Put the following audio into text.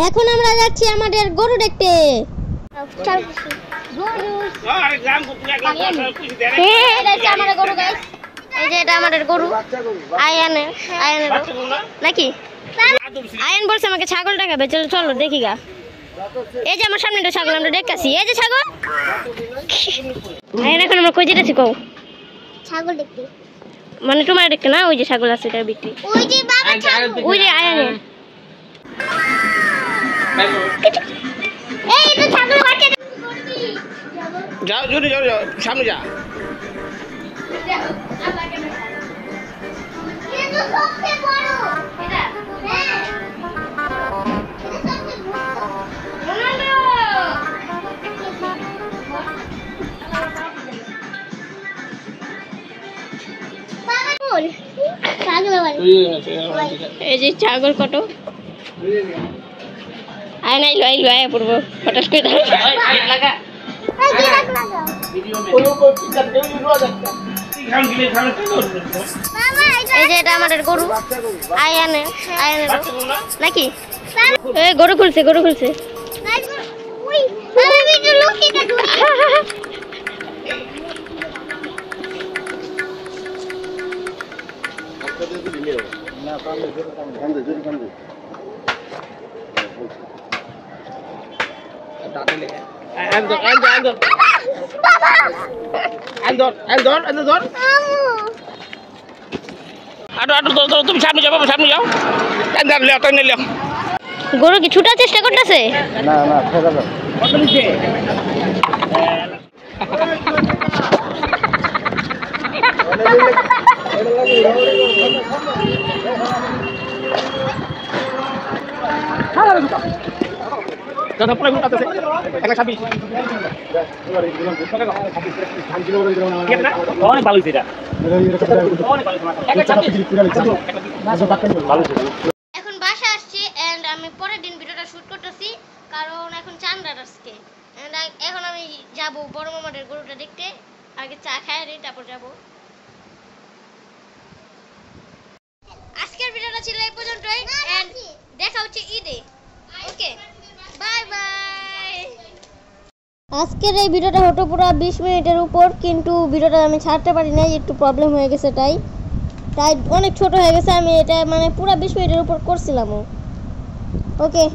এখন আমরা যাচ্ছি আমাদের গরু দেখতে। এই যে এটা আমাদের গরু আয়ানের নাকি আয়ান বলছে আমাকে ছাগল দেখাবে, চলো চলো দেখি গা। এই যে আমার সামনে একটা ছাগল আমরা দেখতেছি, এই যে ছাগল। আয়ান এখন আমরা কই যেতেছি কও? ছাগল দেখতে মানে তোমার দেখতে না, ওই যে ছাগল আছে এটা বিক্রি, ওই যে বাবা ছাগল, ওই যে আয়ানের। এই তো ছাগল বাচ্চা যাও জোরে যাও যাও সামনে যা। এটা তো সবচেয়ে বড় এটা হ্যাঁ এটা সবচেয়ে বড় রোনাল্ডো। বাবা বল ছাগল বাড়ি এই যে ছাগল কত আয় নাই লই লই আয় পড়বো ফটাস করে লাগা এই যে এটা আমাদের গরু আয়ানের নাকি গরু খুলছে গরু খুলছে। গরু কি ছুটার চেষ্টা করতেছে? না না এখন বাসা আসছি এন্ড আমি পরের দিন ভিডিওটা শুট করতেছি কারণ এখন চাঁদার আজকে। এখন আমি যাব বড় মামাদের গরুটা দেখতে, আগে চা খাই রে তারপর যাব। আজকের ভিডিওটা ছিল এই পর্যন্তই এন্ড দেখা হচ্ছে ঈদে। Okay bye bye. আজকের এই ভিডিওটা হতো পুরো 20 মিনিটের উপর, কিন্তু ভিডিওটা আমি ছাড়তে পারি নাই, একটু প্রবলেম হয়ে গেছে তাই অনেক ছোট হয়ে গেছে। আমি এটা মানে পুরো 20 মিনিটের উপর করছিলাম। ওকে।